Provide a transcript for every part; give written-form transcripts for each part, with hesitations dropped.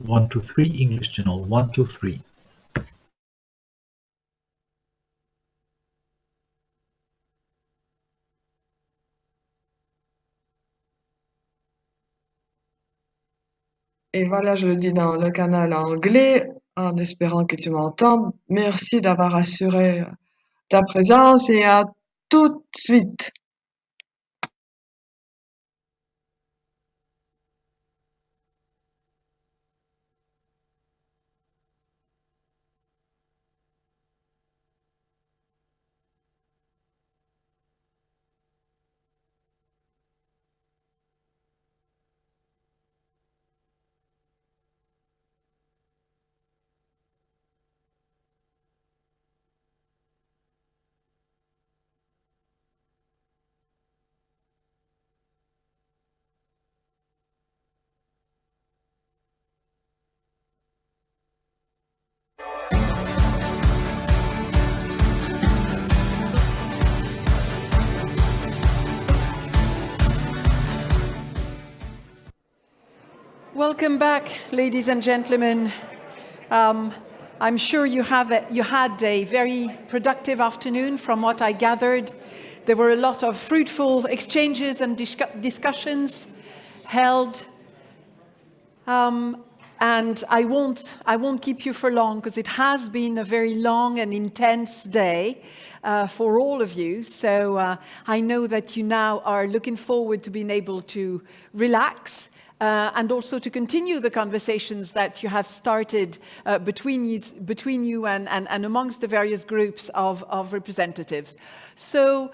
123 English Channel 123. Et voilà, je le dis dans le canal anglais, en espérant que tu m'entends. Merci d'avoir assuré ta présence et à tout de suite. Welcome back, ladies and gentlemen. I'm sure you had a very productive afternoon from what I gathered. There were a lot of fruitful exchanges and discussions held. And I won't keep you for long because it has been a very long and intense day for all of you. So I know that you now are looking forward to being able to relax and also to continue the conversations that you have started between you and amongst the various groups of representatives. So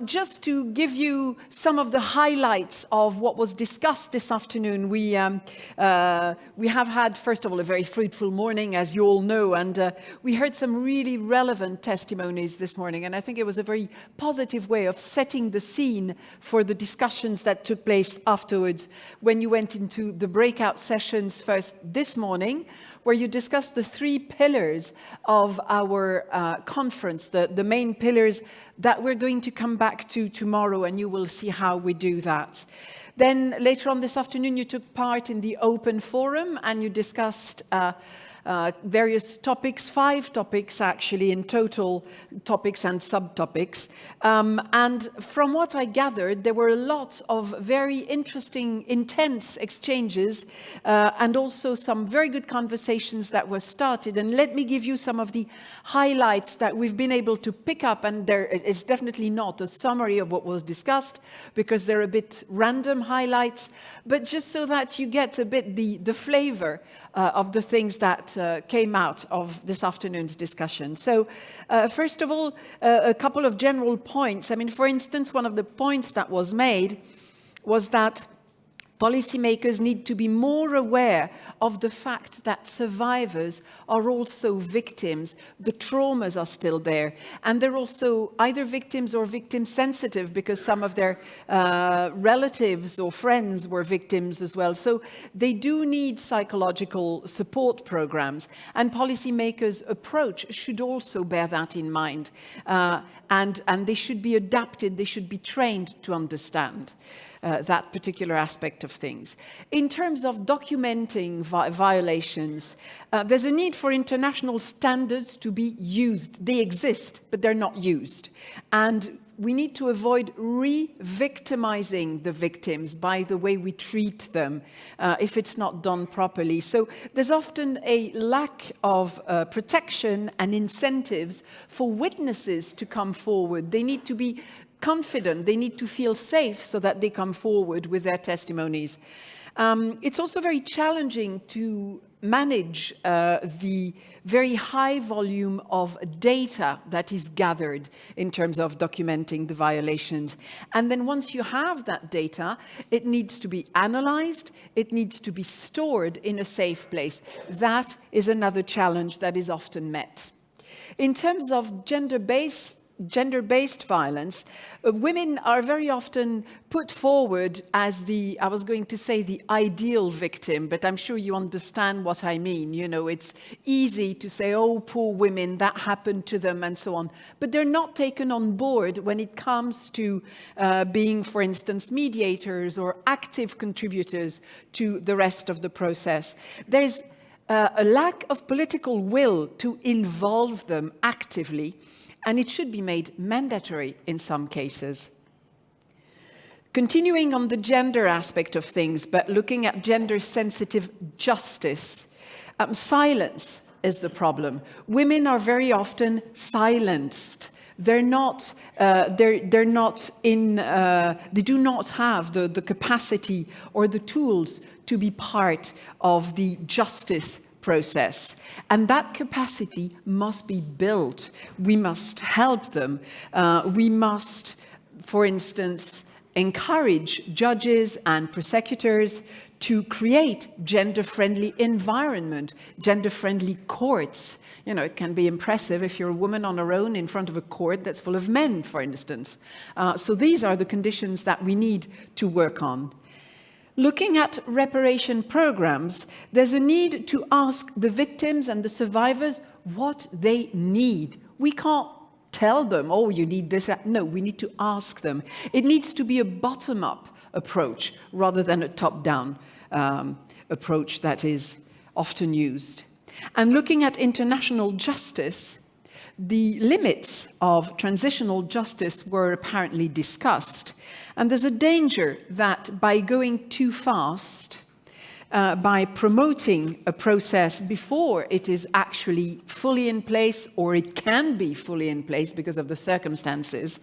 just to give you some of the highlights of what was discussed this afternoon, we have had, first of all, a very fruitful morning, as you all know, and we heard some really relevant testimonies this morning, and I think it was a very positive way of setting the scene for the discussions that took place afterwards when you went into the breakout sessions first this morning, where you discussed the three pillars of our conference, the main pillars that we're going to come back to tomorrow, and you will see how we do that. Then later on this afternoon, you took part in the open forum, and you discussed various topics, 5 topics actually in total, topics and subtopics. And from what I gathered, there were a lot of very interesting, intense exchanges and also some very good conversations that were started. And let me give you some of the highlights that we've been able to pick up. And there is definitely not a summary of what was discussed because they're a bit random highlights, but just so that you get a bit the flavor of the things that came out of this afternoon's discussion. So first of all, a couple of general points. I mean, for instance, one of the points that was made was that policymakers need to be more aware of the fact that survivors are also victims. The traumas are still there. And they're also either victims or victim sensitive because some of their relatives or friends were victims as well. So they do need psychological support programs. And policymakers' approach should also bear that in mind. And they should be adapted, they should be trained to understand that particular aspect of things. In terms of documenting violations, there's a need for international standards to be used. They exist, but they're not used. And we need to avoid re-victimizing the victims by the way we treat them if it's not done properly. So there's often a lack of protection and incentives for witnesses to come forward. They need to be confident, they need to feel safe so that they come forward with their testimonies. It's also very challenging to manage the very high volume of data that is gathered in terms of documenting the violations. And then once you have that data, it needs to be analyzed, it needs to be stored in a safe place. That is another challenge that is often met. In terms of gender-based gender-based violence, women are very often put forward as the, I was going to say the ideal victim, but I'm sure you understand what I mean. You know, it's easy to say, oh, poor women, that happened to them, and so on. But they're not taken on board when it comes to being, for instance, mediators or active contributors to the rest of the process. There's a lack of political will to involve them actively, and it should be made mandatory in some cases. Continuing on the gender aspect of things, but looking at gender-sensitive justice, silence is the problem. Women are very often silenced. They do not have the capacity or the tools to be part of the justice process. And that capacity must be built. We must help them. We must, for instance, encourage judges and prosecutors to create gender-friendly environment, gender-friendly courts. You know, it can be impressive if you're a woman on her own in front of a court that's full of men, for instance. So these are the conditions that we need to work on. Looking at reparation programs, there's a need to ask the victims and the survivors what they need. We can't tell them, oh, you need this. No, we need to ask them. It needs to be a bottom-up approach rather than a top-down approach that is often used. And looking at international justice, the limits of transitional justice were apparently discussed. And there's a danger that by going too fast, by promoting a process before it is actually fully in place, or it can be fully in place because of the circumstances,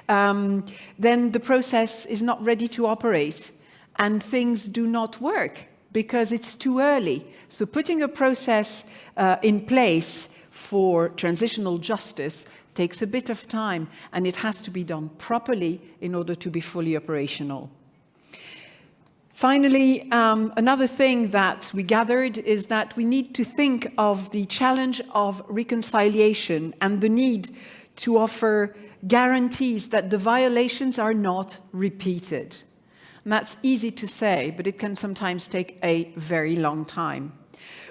then the process is not ready to operate and things do not work because it's too early. So putting a process in place for transitional justice takes a bit of time, and it has to be done properly in order to be fully operational. Finally, another thing that we gathered is that we need to think of the challenge of reconciliation and the need to offer guarantees that the violations are not repeated. And that's easy to say, but it can sometimes take a very long time.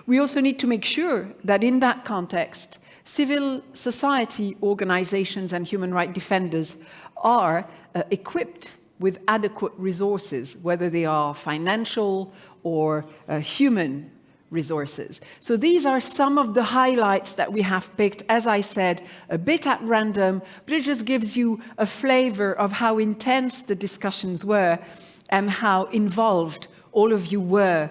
We also need to make sure that in that context, civil society organizations and human rights defenders are equipped with adequate resources, whether they are financial or human resources. So these are some of the highlights that we have picked, as I said, a bit at random, but it just gives you a flavor of how intense the discussions were and how involved all of you were.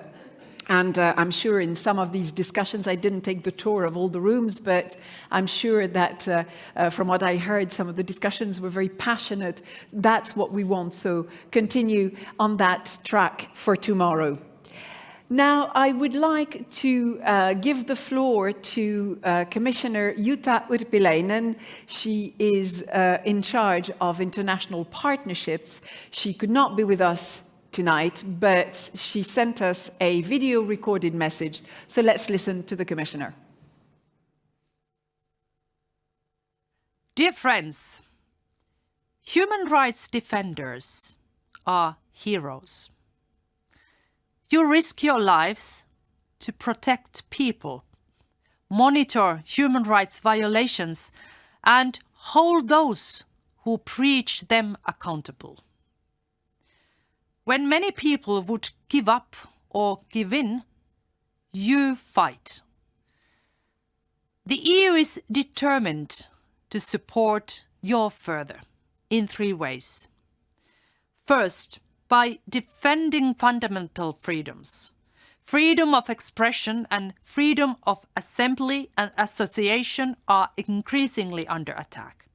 And I'm sure in some of these discussions, I didn't take the tour of all the rooms, but I'm sure that from what I heard, some of the discussions were very passionate. That's what we want, so continue on that track for tomorrow. Now, I would like to give the floor to Commissioner Jutta Urpilainen. She is in charge of international partnerships. She could not be with us tonight, but she sent us a video recorded message. So let's listen to the Commissioner. Dear friends, human rights defenders are heroes. You risk your lives to protect people, monitor human rights violations, and hold those who breach them accountable. When many people would give up or give in, you fight. The EU is determined to support you further in 3 ways. First, by defending fundamental freedoms. Freedom of expression and freedom of assembly and association are increasingly under attack.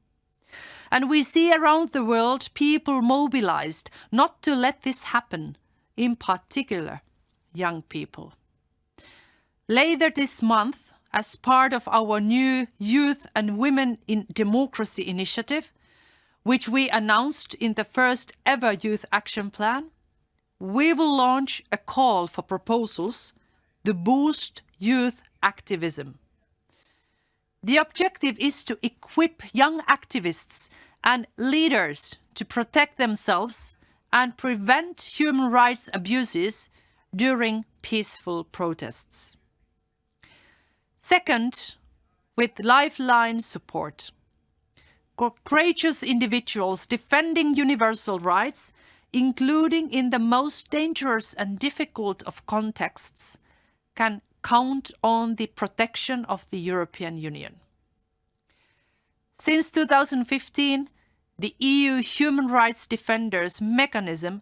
And we see around the world people mobilized not to let this happen, in particular, young people. Later this month, as part of our new Youth and Women in Democracy initiative, which we announced in the first ever Youth Action Plan, we will launch a call for proposals to boost youth activism. The objective is to equip young activists and leaders to protect themselves and prevent human rights abuses during peaceful protests. Second, with lifeline support. Courageous individuals defending universal rights, including in the most dangerous and difficult of contexts, can count on the protection of the European Union. Since 2015, the EU Human Rights Defenders mechanism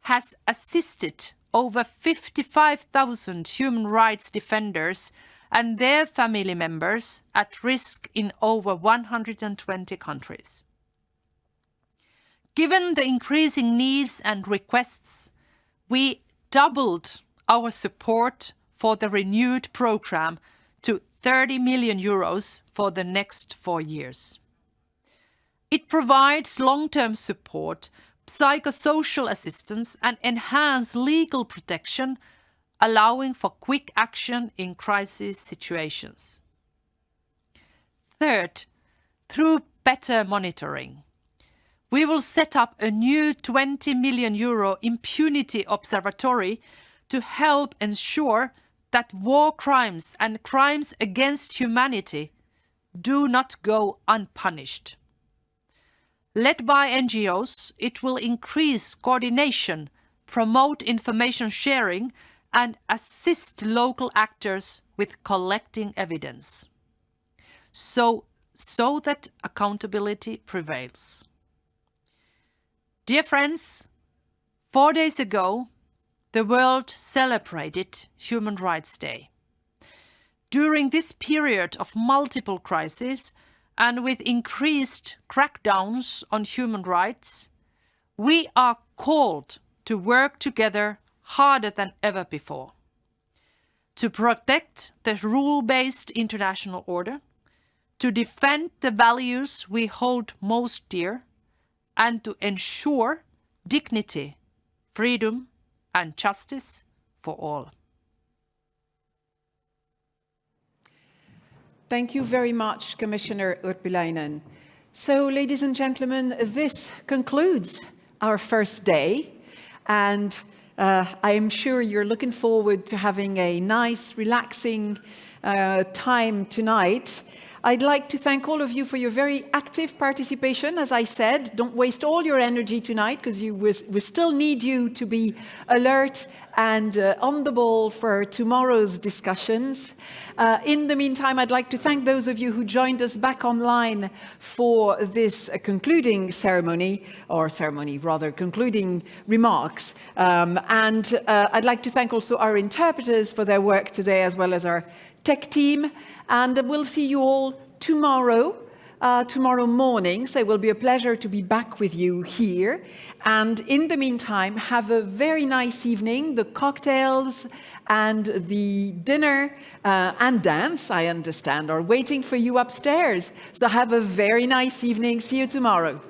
has assisted over 55,000 human rights defenders and their family members at risk in over 120 countries. Given the increasing needs and requests, we doubled our support for the renewed programme to 30 million euros for the next 4 years. It provides long-term support, psychosocial assistance and enhanced legal protection, allowing for quick action in crisis situations. Third, through better monitoring, we will set up a new 20 million euro impunity observatory to help ensure that war crimes and crimes against humanity do not go unpunished. Led by NGOs, it will increase coordination, promote information sharing, and assist local actors with collecting evidence, so that accountability prevails. Dear friends, 4 days ago, the world celebrated Human Rights Day. During this period of multiple crises and with increased crackdowns on human rights, we are called to work together harder than ever before, to protect the rule-based international order, to defend the values we hold most dear, and to ensure dignity, freedom, and justice for all. Thank you very much, Commissioner Urpilainen. So, ladies and gentlemen, this concludes our first day, and I am sure you're looking forward to having a nice, relaxing time tonight. I'd like to thank all of you for your very active participation. As I said, don't waste all your energy tonight, because we still need you to be alert and on the ball for tomorrow's discussions. In the meantime, I'd like to thank those of you who joined us back online for this concluding ceremony, concluding remarks. And I'd like to thank also our interpreters for their work today, as well as our tech team. And we'll see you all tomorrow morning. So it will be a pleasure to be back with you here. And in the meantime, have a very nice evening. The cocktails and the dinner and dance, I understand, are waiting for you upstairs. So have a very nice evening. See you tomorrow.